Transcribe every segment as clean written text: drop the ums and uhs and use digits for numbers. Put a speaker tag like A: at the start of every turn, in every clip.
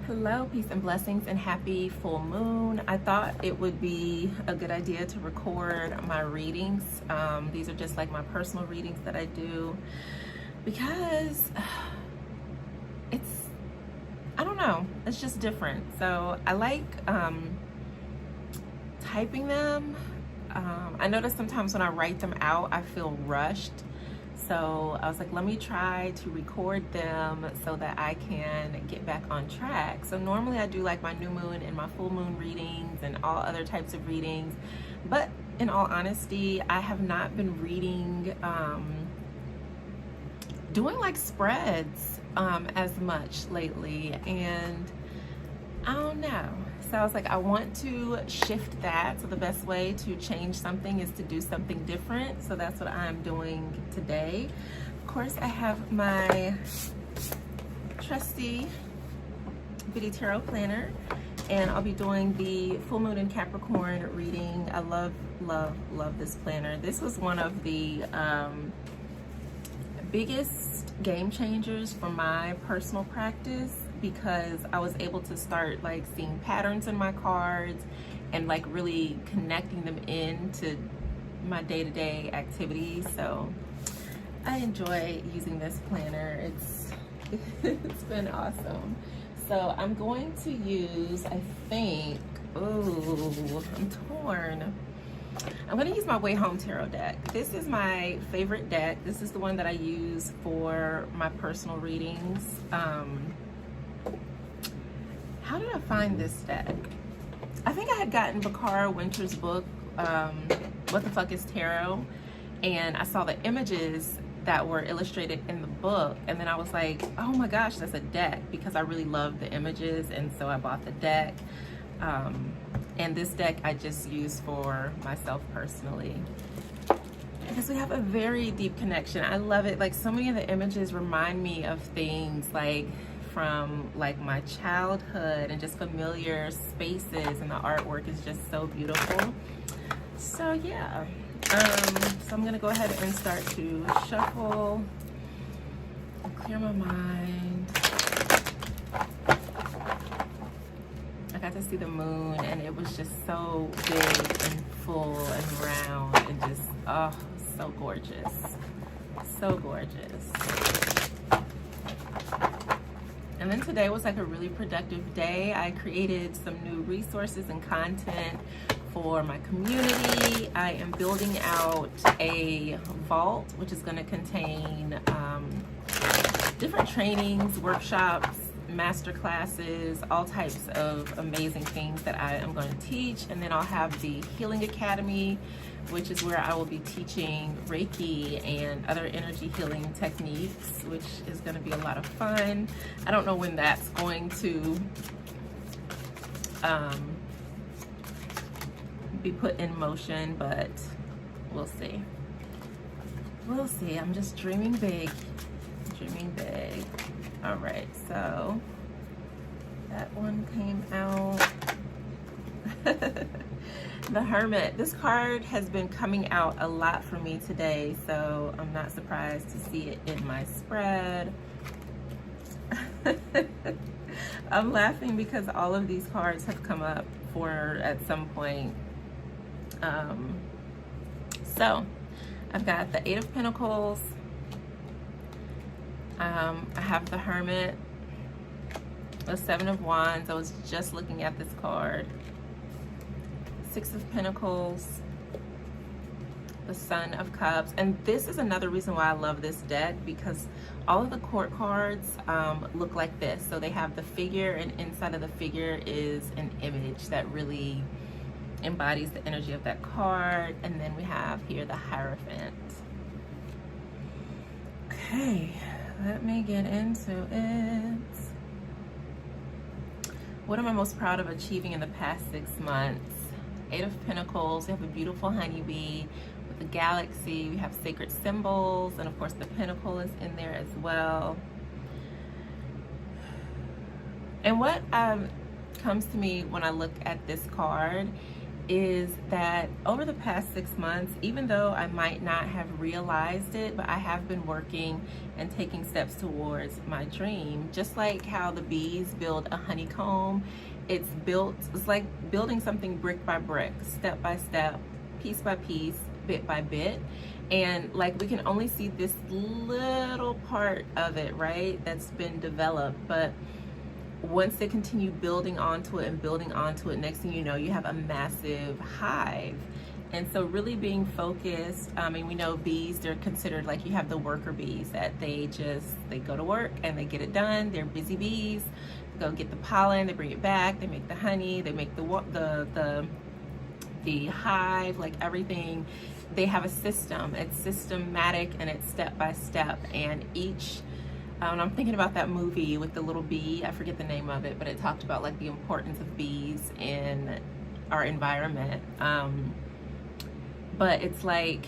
A: Hello, peace and blessings, and happy full moon. I thought it would be a good idea to record my readings. These are just like my personal readings that I do because I don't know, it's just different. So I like typing them. I notice sometimes when I write them out, I feel rushed. So I was like, let me try to record them so that I can get back on track. So normally I do like my new moon and my full moon readings and all other types of readings. But in all honesty, I have not been reading, doing like spreads as much lately. And I don't know. So I was like, I want to shift that. So the best way to change something is to do something different. So that's what I'm doing today. Of course, I have my trusty Bitty Tarot planner, and I'll be doing the full moon in Capricorn reading. I love, love, love this planner. This was one of the biggest game changers for my personal practice, because I was able to start like seeing patterns in my cards and like really connecting them into my day-to-day activities. So I enjoy using this planner. It's been awesome. So I'm going to use, I think, oh, I'm torn. I'm going to use my Wayhome Tarot deck. This is my favorite deck. This is the one that I use for my personal readings. How did I find this deck? I think I had gotten Bakara Winter's book, What the Fuck is Tarot? And I saw the images that were illustrated in the book, and then I was like, oh my gosh, that's a deck, because I really love the images, and so I bought the deck. And this deck I just use for myself personally, because we have a very deep connection. I love it. Like, so many of the images remind me of things like from like my childhood and just familiar spaces, and the artwork is just so beautiful. So yeah, so I'm gonna go ahead and start to shuffle, clear my mind. I got to see the moon, and it was just so big and full and round and just, oh, so gorgeous. So gorgeous. And then today was like a really productive day. I created some new resources and content for my community. I am building out a vault, which is going to contain different trainings, workshops, master classes, all types of amazing things that I am going to teach. And then I'll have the Healing Academy, which is where I will be teaching Reiki and other energy healing techniques, which is going to be a lot of fun. I don't know when that's going to be put in motion, but we'll see. We'll see. I'm just dreaming big. Dreaming big. All right, so that one came out. The Hermit. This card has been coming out a lot for me today, so I'm not surprised to see it in my spread. I'm laughing because all of these cards have come up for at some point. So I've got the Eight of Pentacles. I have the Hermit, the Seven of Wands. I was just looking at this card. Six of Pentacles, the Sun of Cups. And this is another reason why I love this deck, because all of the court cards look like this. So they have the figure, and inside of the figure is an image that really embodies the energy of that card. And then we have here the Hierophant. Okay, let me get into it. What am I most proud of achieving in the past 6 months? Eight of Pentacles. We have a beautiful honeybee with the galaxy. We have sacred symbols, and of course the pentacle is in there as well. And what comes to me when I look at this card is that over the past 6 months, even though I might not have realized it, but I have been working and taking steps towards my dream. Just like how the bees build a honeycomb, it's like building something brick by brick, step by step, piece by piece, bit by bit. And like, we can only see this little part of it, right, that's been developed. But once they continue building onto it and building onto it, next thing you know, you have a massive hive. And so really being focused, I mean, we know bees, they're considered like, you have the worker bees that they go to work and they get it done. They're busy bees. They go get the pollen, they bring it back, they make the honey, they make the hive, like everything. They have a system. It's systematic and it's step by step. And I'm thinking about that movie with the little bee. I forget the name of it, but it talked about like the importance of bees in our environment. But it's like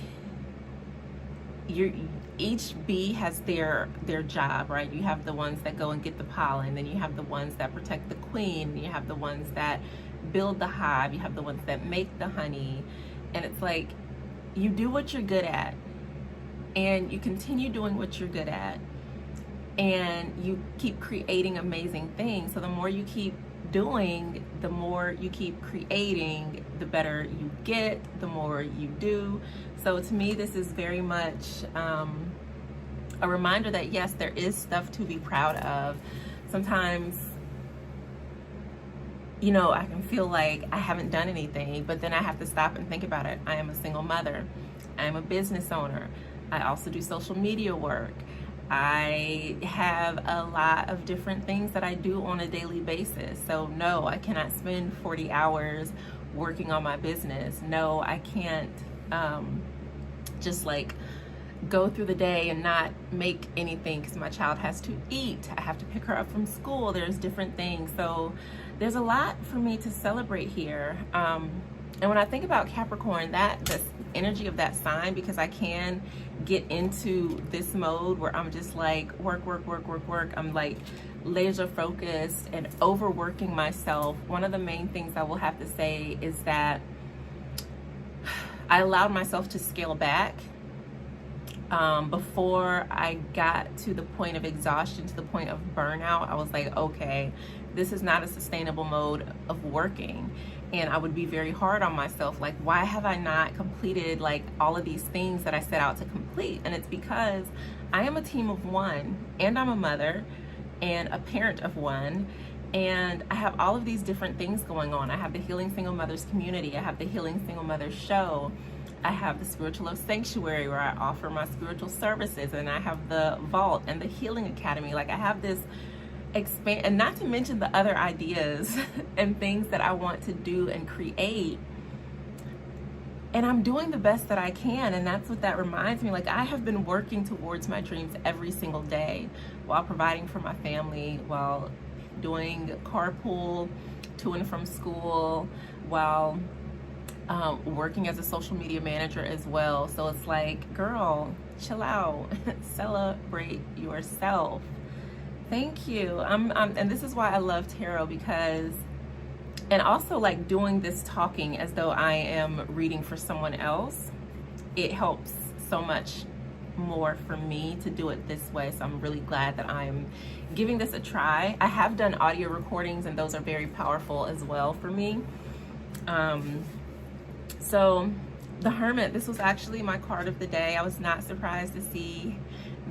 A: each bee has their job, right? You have the ones that go and get the pollen, then you have the ones that protect the queen, and you have the ones that build the hive, you have the ones that make the honey. And it's like, you do what you're good at, and you continue doing what you're good at, and you keep creating amazing things. So the more you keep doing, the more you keep creating, the better you get, the more you do. So to me, this is very much a reminder that yes, there is stuff to be proud of. Sometimes, you know, I can feel like I haven't done anything, but then I have to stop and think about it. I am a single mother. I am a business owner. I also do social media work. I have a lot of different things that I do on a daily basis. So no, I cannot spend 40 hours working on my business. No, I can't just like go through the day and not make anything because my child has to eat. I have to pick her up from school. There's different things. So there's a lot for me to celebrate here. And when I think about Capricorn, the energy of that sign, because I can get into this mode where I'm just like work. I'm like laser focused and overworking myself. One of the main things I will have to say is that I allowed myself to scale back before I got to the point of exhaustion, to the point of burnout. I was like, okay, this is not a sustainable mode of working. And I would be very hard on myself, like, why have I not completed like all of these things that I set out to complete? And it's because I am a team of one, and I'm a mother and a parent of one, and I have all of these different things going on. I have the Healing Single Mothers community, I have the Healing Single Mothers show, I have the Spiritual Love Sanctuary where I offer my spiritual services, and I have the Vault and the Healing Academy. Like, I have this expand, and not to mention the other ideas and things that I want to do and create. And I'm doing the best that I can, and that's what that reminds me. Like, I have been working towards my dreams every single day while providing for my family, while doing carpool to and from school, while working as a social media manager as well. So it's like, girl, chill out, celebrate yourself. Thank you. And this is why I love tarot, because, and also like doing this talking as though I am reading for someone else, it helps so much more for me to do it this way. So I'm really glad that I'm giving this a try. I have done audio recordings, and those are very powerful as well for me. So the Hermit, this was actually my card of the day. I was not surprised to see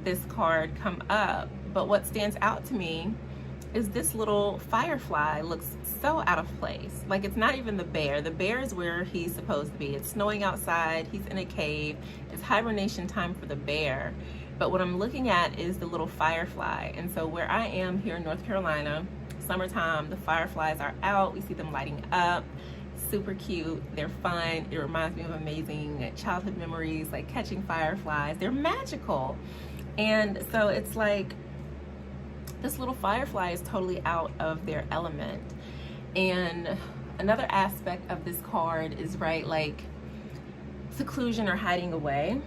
A: this card come up. But what stands out to me is this little firefly looks so out of place. Like, it's not even the bear. The bear is where he's supposed to be. It's snowing outside. He's in a cave. It's hibernation time for the bear. But what I'm looking at is the little firefly. And so where I am here in North Carolina, summertime, the fireflies are out. We see them lighting up. Super cute. They're fun. It reminds me of amazing childhood memories, like catching fireflies. They're magical. And so it's like, this little firefly is totally out of their element. And another aspect of this card is, right, like seclusion or hiding away.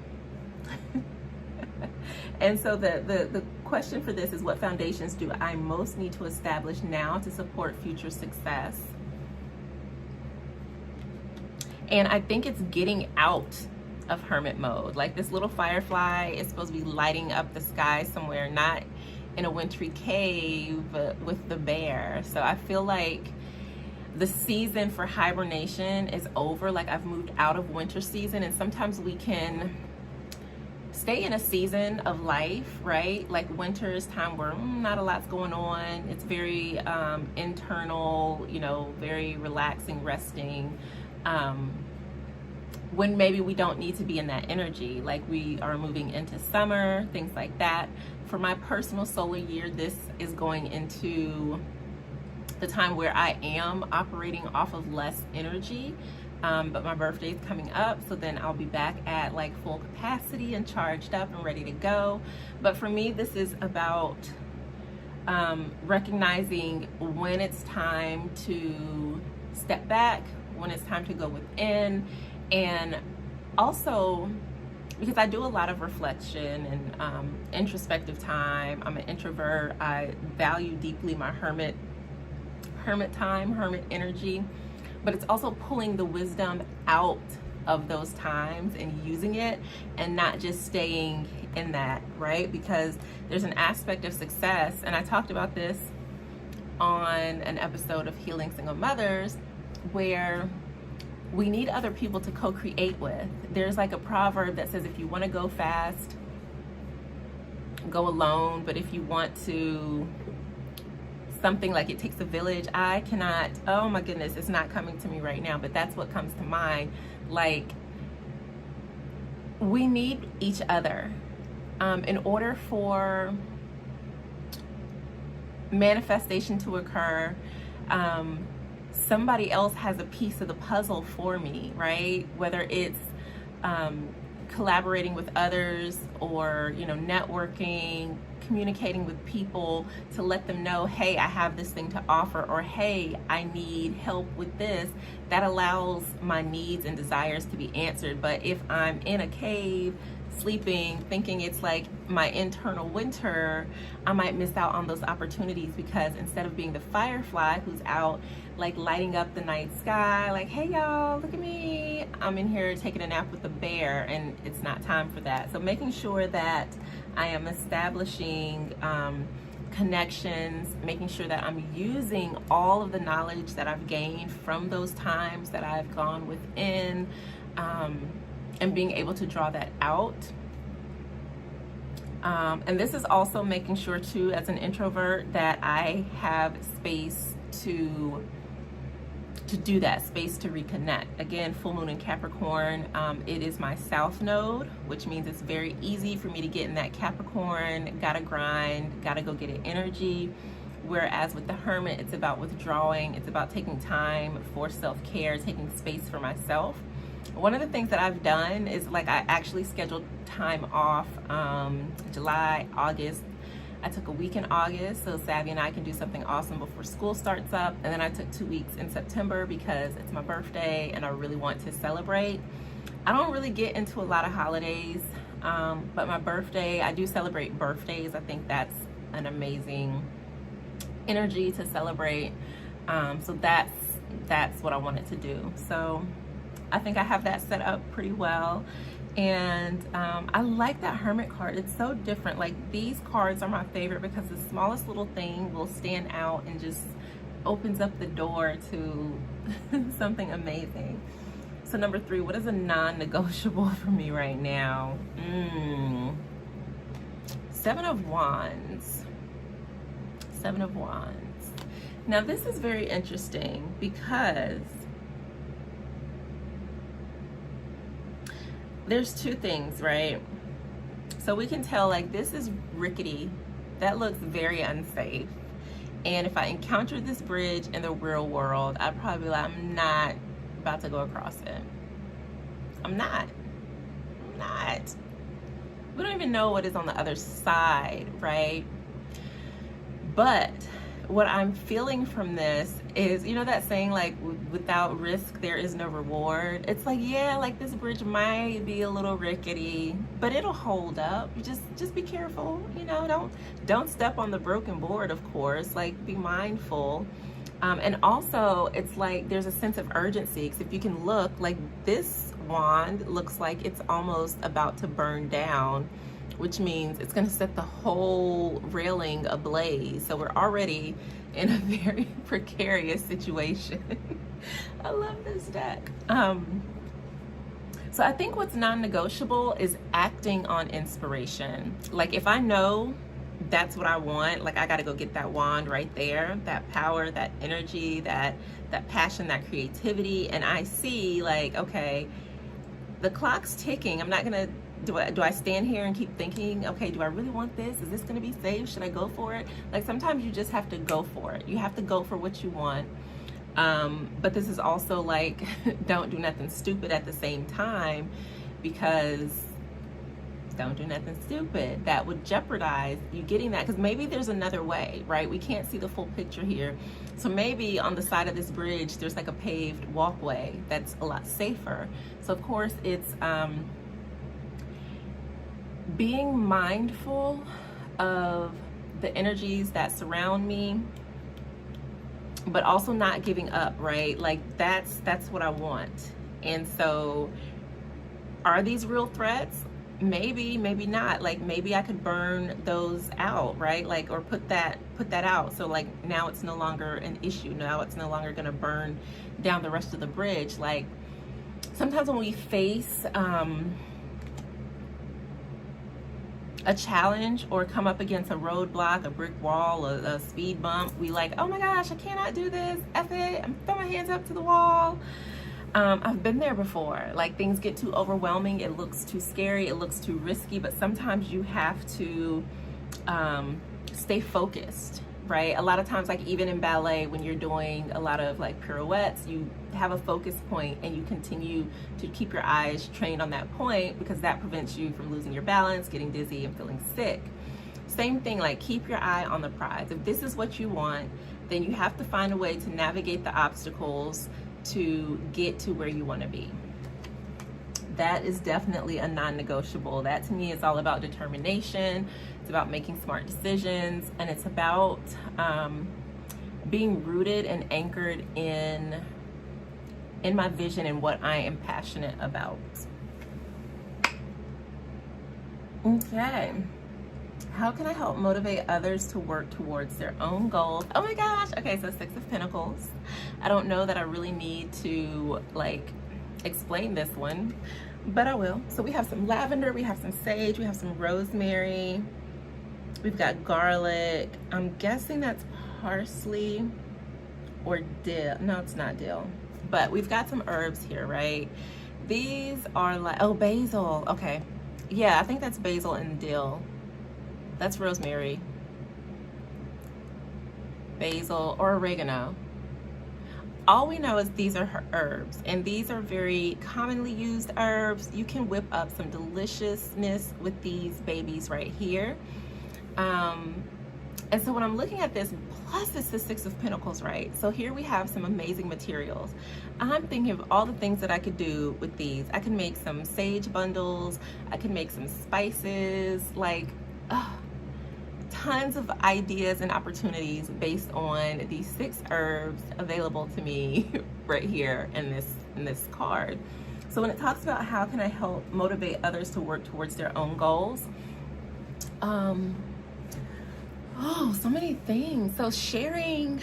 A: And so the question for this is, what foundations do I most need to establish now to support future success? And I think it's getting out of hermit mode. Like this little firefly is supposed to be lighting up the sky somewhere, not in a wintry cave with the bear. So I feel like the season for hibernation is over. Like I've moved out of winter season, and sometimes we can stay in a season of life, right? Like winter is time where not a lot's going on. It's very internal, you know, very relaxing, resting. When maybe we don't need to be in that energy, like we are moving into summer, things like that. For my personal solar year, this is going into the time where I am operating off of less energy, but my birthday is coming up, so then I'll be back at like full capacity and charged up and ready to go. But for me, this is about recognizing when it's time to step back, when it's time to go within, and also because I do a lot of reflection and introspective time. I'm an introvert. I value deeply my hermit time, hermit energy, but it's also pulling the wisdom out of those times and using it and not just staying in that, right? Because there's an aspect of success, and I talked about this on an episode of Healing Single Mothers, where we need other people to co-create with. There's like a proverb that says if you want to go fast, go alone, but if you want to something like it takes a village, I cannot, oh my goodness, it's not coming to me right now, but that's what comes to mind. Like we need each other in order for manifestation to occur. Somebody else has a piece of the puzzle for me, right? Whether it's collaborating with others or, you know, networking, communicating with people to let them know, hey, I have this thing to offer, or hey, I need help with this. That allows my needs and desires to be answered. But if I'm in a cave sleeping, thinking it's like my internal winter, I might miss out on those opportunities, because instead of being the firefly who's out like lighting up the night sky, like, hey y'all, look at me, I'm in here taking a nap with the bear, and it's not time for that. So making sure that I am establishing connections, making sure that I'm using all of the knowledge that I've gained from those times that I've gone within, and being able to draw that out. And this is also making sure too, as an introvert, that I have space to do that, space to reconnect. Again, full moon in Capricorn, it is my south node, which means it's very easy for me to get in that Capricorn, gotta grind, gotta go get it energy. Whereas with the Hermit, it's about withdrawing, it's about taking time for self-care, taking space for myself. One of the things that I've done is like I actually scheduled time off July, August. I took a week in August so Savvy and I can do something awesome before school starts up. And then I took 2 weeks in September because it's my birthday and I really want to celebrate. I don't really get into a lot of holidays, but my birthday, I do celebrate birthdays. I think that's an amazing energy to celebrate. So that's what I wanted to do. So I think I have that set up pretty well. And I like that Hermit card. It's so different. Like these cards are my favorite because the smallest little thing will stand out and just opens up the door to something amazing. So number 3, what is a non-negotiable for me right now? 7 of Wands. 7 of Wands. Now this is very interesting because there's 2 things, right? So we can tell like this is rickety. That looks very unsafe. And if I encountered this bridge in the real world, I'd probably be like, I'm not about to go across it. I'm not. We don't even know what is on the other side, right? But what I'm feeling from this is, you know that saying like without risk there is no reward. It's like, yeah, like this bridge might be a little rickety, but it'll hold up. You just be careful, you know, don't step on the broken board, of course, like be mindful. And also it's like there's a sense of urgency, because if you can look, like this wand looks like it's almost about to burn down, which means it's going to set the whole railing ablaze. So we're already in a very precarious situation. I love this deck. So I think what's non-negotiable is acting on inspiration. Like if I know that's what I want, like I got to go get that wand right there, that power, that energy, that passion, that creativity, and I see like, okay, the clock's ticking. I'm not gonna do I stand here and keep thinking, okay, do I really want this? Is this gonna be safe? Should I go for it? Like sometimes you just have to go for it. You have to go for what you want. But this is also like don't do nothing stupid at the same time, because don't do nothing stupid that would jeopardize you getting that, because maybe there's another way, right? We can't see the full picture here. So maybe on the side of this bridge there's like a paved walkway that's a lot safer. So of course it's being mindful of the energies that surround me, but also not giving up, right? Like that's what I want. And so are these real threats? Maybe, maybe not. Like maybe I could burn those out, right? Like, or put that out. So like now it's no longer an issue. Now it's no longer gonna burn down the rest of the bridge. Like sometimes when we face a challenge or come up against a roadblock, a brick wall, a speed bump, we like, oh my gosh, I cannot do this, F it, I'm throwing my hands up to the wall. I've been there before. Like things get too overwhelming, it looks too scary, it looks too risky, but sometimes you have to stay focused, right? A lot of times, like even in ballet, when you're doing a lot of like pirouettes, you have a focus point and you continue to keep your eyes trained on that point, because that prevents you from losing your balance, getting dizzy, and feeling sick. Same thing, like keep your eye on the prize. If this is what you want, then you have to find a way to navigate the obstacles to get to where you want to be. That is definitely a non-negotiable. That to me is all about determination. It's about making smart decisions, and it's about being rooted and anchored in my vision and what I am passionate about. Okay. How can I help motivate others to work towards their own goals? Oh my gosh. Okay, so 6 of Pentacles. I don't know that I really need to like explain this one, but I will. So we have some lavender, we have some sage, we have some rosemary, we've got garlic. I'm guessing that's parsley or dill. No, it's not dill, but we've got some herbs here, right? These are like, oh, basil. Okay. Yeah, I think that's basil and dill. That's rosemary, basil, or oregano. All we know is these are herbs, and these are very commonly used herbs. You can whip up some deliciousness with these babies right here. And so when I'm looking at this, plus it's the 6 of Pentacles, right? So here we have some amazing materials. I'm thinking of all the things that I could do with these. I can make some sage bundles. I can make some spices, like, tons of ideas and opportunities based on these 6 herbs available to me right here in this card. So when it talks about how can I help motivate others to work towards their own goals, oh, so many things. So sharing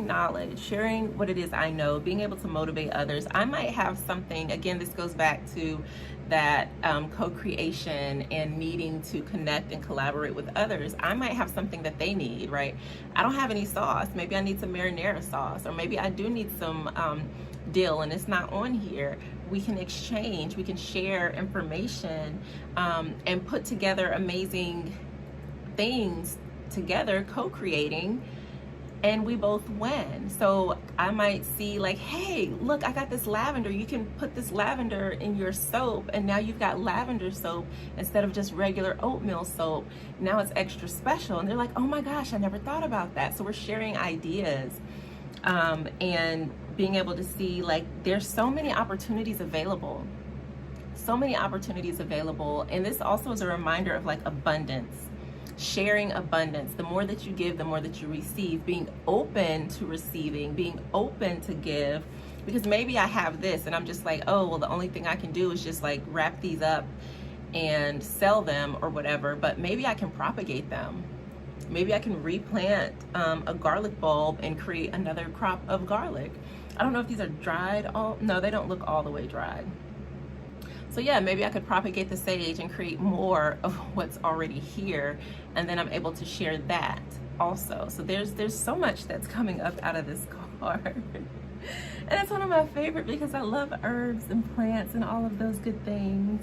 A: knowledge, sharing what it is I know, being able to motivate others. I might have something, again, this goes back to that co-creation and needing to connect and collaborate with others. I might have something that they need, right? I don't have any sauce. Maybe I need some marinara sauce, or maybe I do need some dill and it's not on here. We can exchange, we can share information, and put together amazing things together, co-creating, and we both win. So I might see like, hey, look, I got this lavender. You can put this lavender in your soap, and now you've got lavender soap instead of just regular oatmeal soap. Now it's extra special. And they're like, oh my gosh, I never thought about that. So we're sharing ideas, and being able to see like there's so many opportunities available. So many opportunities available. And this also is a reminder of like abundance. sharing abundance. The more that you give, the more that you receive. Being open to receiving, being open to give. Because maybe I have this and I'm just like, oh, well, the only thing I can do is just like wrap these up and sell them or whatever. But maybe I can propagate them. Maybe I can replant a garlic bulb and create another crop of garlic. I don't know if these are dried. No, they don't look all the way dried. So yeah, maybe I could propagate the sage and create more of what's already here, and then I'm able to share that also. So there's so much that's coming up out of this card. And it's one of my favorite because I love herbs and plants and all of those good things.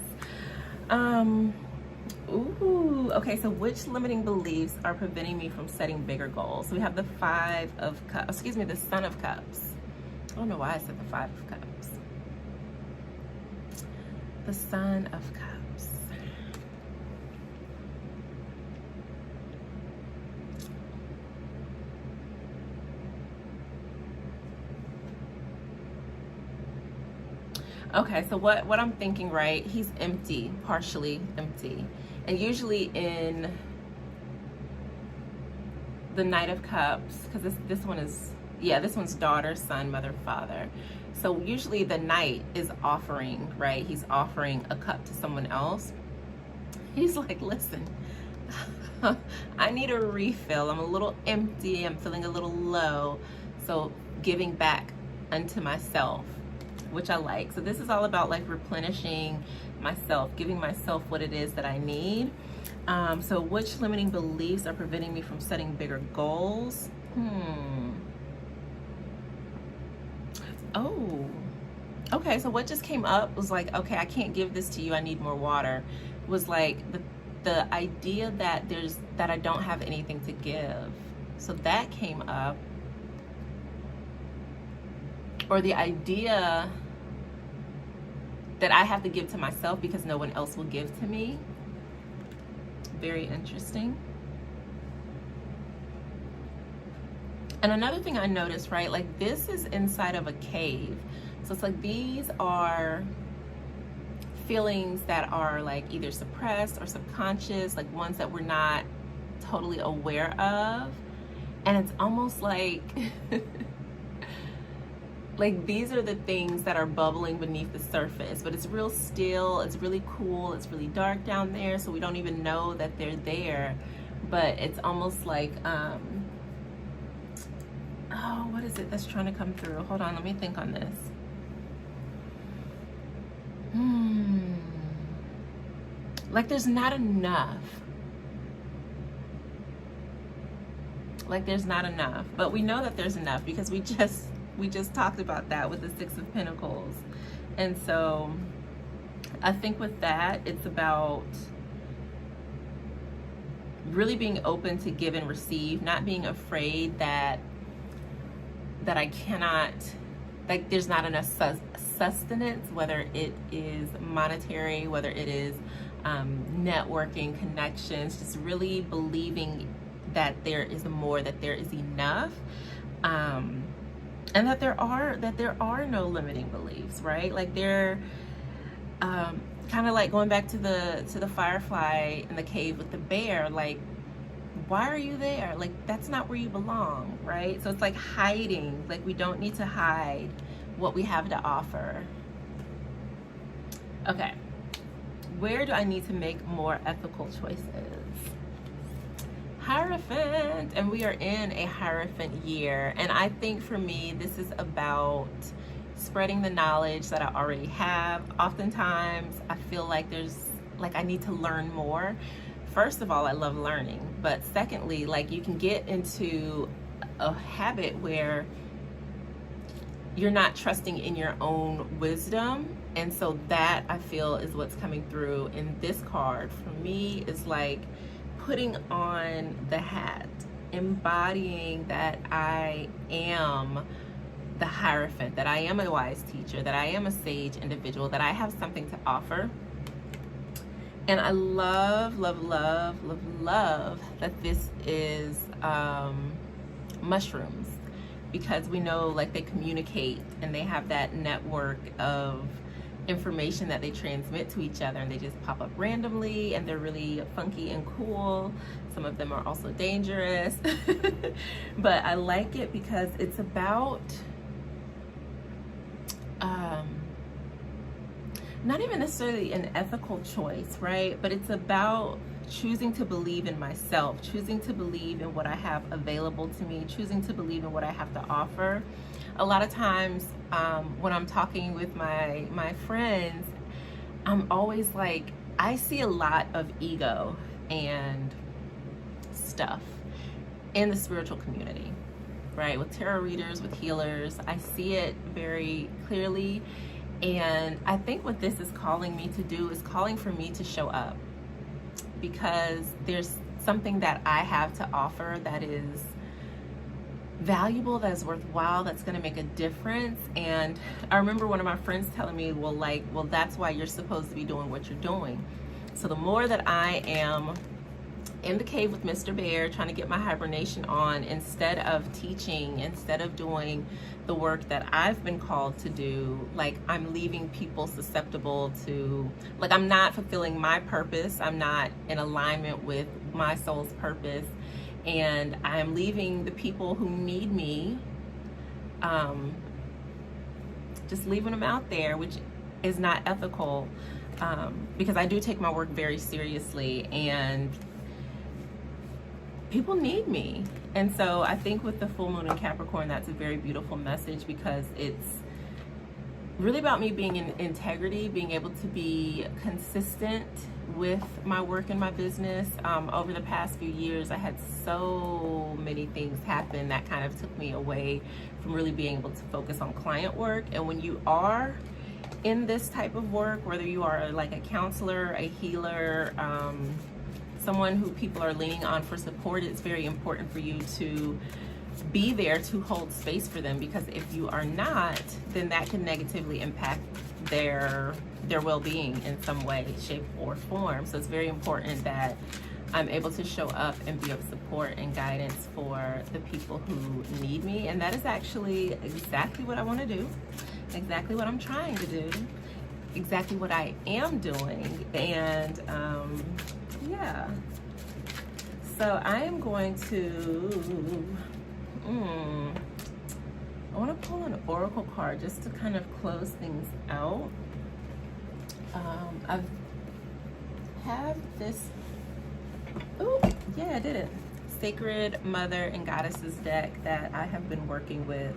A: Ooh, okay, so which limiting beliefs are preventing me from setting bigger goals? So we have the Five of Cups, excuse me, the Son of Cups. I don't know why I said the Five of Cups. The Son of Cups. Okay, so what I'm thinking, right? He's empty, partially empty. And usually in the Knight of Cups, because this one is, yeah, this one's daughter, son, mother, father. So usually the knight is offering, right? He's offering a cup to someone else. He's like, listen, I need a refill. I'm a little empty. I'm feeling a little low. So giving back unto myself, which I like. So this is all about like replenishing myself, giving myself what it is that I need. So which limiting beliefs are preventing me from setting bigger goals? Oh, okay. So what just came up was like, okay, I can't give this to you. I need more water. It was like the idea that I don't have anything to give. So that came up. Or the idea that I have to give to myself because no one else will give to me. Very interesting. And another thing I noticed, right, like this is inside of a cave. So it's like these are feelings that are like either suppressed or subconscious, like ones that we're not totally aware of. And it's almost like like these are the things that are bubbling beneath the surface, but it's real still, it's really cool, it's really dark down there, so we don't even know that they're there. But it's almost like oh, what is it that's trying to come through? Hold on, let me think on this. Like there's not enough. Like there's not enough. But we know that there's enough because we just talked about that with the Six of Pentacles. And so I think with that, it's about really being open to give and receive, not being afraid that I cannot, like there's not enough sustenance, whether it is monetary, whether it is networking, connections, just really believing that there is more, that there is enough, and that there are no limiting beliefs, right? Like they're kind of like going back to the firefly in the cave with the bear, like why are you there? Like that's not where you belong, right? So it's like hiding, like we don't need to hide what we have to offer. Okay, where do I need to make more ethical choices? Hierophant, and we are in a Hierophant year, and I think for me this is about spreading the knowledge that I already have. Oftentimes I feel like I need to learn more. First of all, I love learning, but secondly, like you can get into a habit where you're not trusting in your own wisdom, and so that I feel is what's coming through in this card. For me, is like putting on the hat, embodying that I am the Hierophant, that I am a wise teacher, that I am a sage individual, that I have something to offer. And I love, love, love, love, love that this is mushrooms, because we know like they communicate and they have that network of information that they transmit to each other, and they just pop up randomly, and they're really funky and cool. Some of them are also dangerous. But I like it because it's about not even necessarily an ethical choice, right? But it's about choosing to believe in myself, choosing to believe in what I have available to me, choosing to believe in what I have to offer. A lot of times when I'm talking with my friends, I'm always like, I see a lot of ego and stuff in the spiritual community, right? With tarot readers, with healers, I see it very clearly. And I think what this is calling me to do is calling for me to show up, because there's something that I have to offer that is valuable, that is worthwhile, that's going to make a difference. And I remember one of my friends telling me, well, that's why you're supposed to be doing what you're doing. So the more that I am in the cave with Mr. Bear, trying to get my hibernation on, instead of teaching, instead of doing the work that I've been called to do, like, I'm leaving people susceptible to, like, I'm not fulfilling my purpose, I'm not in alignment with my soul's purpose, and I'm leaving the people who need me, just leaving them out there, which is not ethical, because I do take my work very seriously, and people need me. And so I think with the full moon in Capricorn, that's a very beautiful message, because it's really about me being in integrity, being able to be consistent with my work and my business. Over the past few years, I had so many things happen that kind of took me away from really being able to focus on client work. And when you are in this type of work, whether you are like a counselor, a healer, someone who people are leaning on for support, it's very important for you to be there to hold space for them, because if you are not, then that can negatively impact their well-being in some way, shape, or form. So it's very important that I'm able to show up and be of support and guidance for the people who need me. And that is actually exactly what I want to do, exactly what I'm trying to do, exactly what I am doing. And yeah, so I am going to I want to pull an oracle card just to kind of close things out. I've had this, oh yeah, I did it, Sacred Mother and Goddesses deck that I have been working with.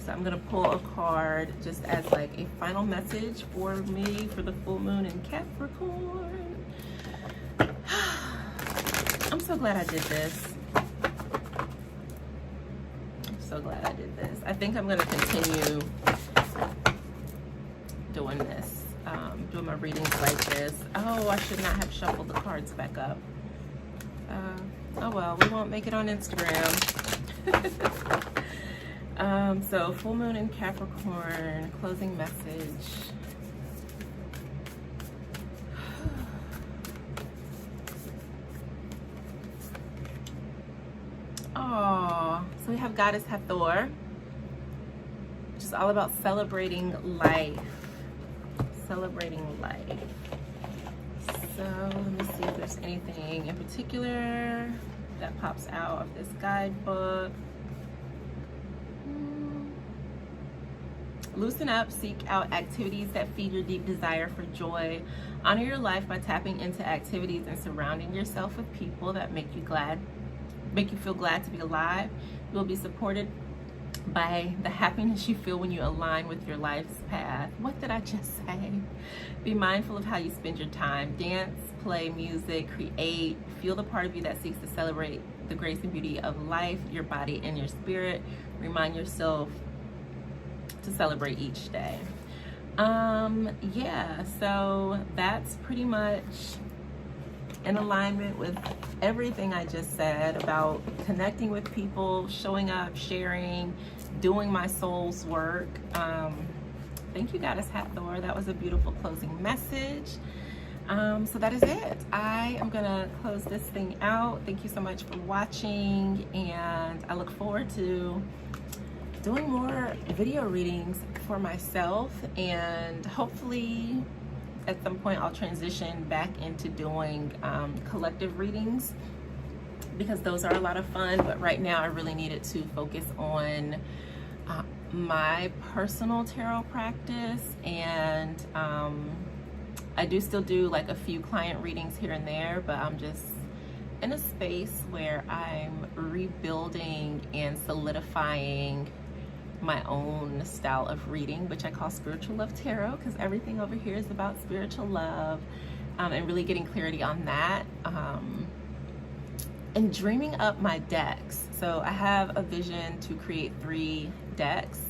A: So I'm gonna pull a card just as like a final message for me for the full moon in Capricorn. I'm so glad I did this. I'm so glad I did this. I think I'm gonna continue doing this, doing my readings like this. Oh, I should not have shuffled the cards back up. Oh well, we won't make it on Instagram. So full moon in Capricorn, closing message. Oh, so we have Goddess Hathor, which is all about celebrating life. Celebrating life. So let me see if there's anything in particular that pops out of this guidebook. Loosen up, seek out activities that feed your deep desire for joy. Honor your life by tapping into activities and surrounding yourself with people that make you feel glad to be alive. You will be supported by the happiness you feel when you align with your life's path. What did I just say? Be mindful of how you spend your time. Dance, play music, create. Feel the part of you that seeks to celebrate the grace and beauty of life, your body, and your spirit. Remind yourself to celebrate each day. Yeah, so that's pretty much in alignment with everything I just said about connecting with people, showing up, sharing, doing my soul's work. Thank you, Goddess Hathor. That was a beautiful closing message. So that is it. I am gonna close this thing out. Thank you so much for watching, and I look forward to doing more video readings for myself, and hopefully at some point I'll transition back into doing collective readings, because those are a lot of fun. But right now I really needed to focus on my personal tarot practice, and I do still do like a few client readings here and there, but I'm just in a space where I'm rebuilding and solidifying my own style of reading, which I call Spiritual Love Tarot, because everything over here is about spiritual love, and really getting clarity on that, and dreaming up my decks. So I have a vision to create 3 decks.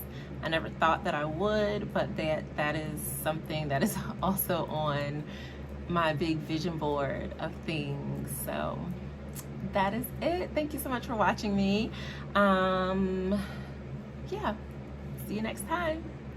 A: I never thought that I would, but that is something that is also on my big vision board of things. So that is it. Thank you so much for watching me. Yeah, see you next time.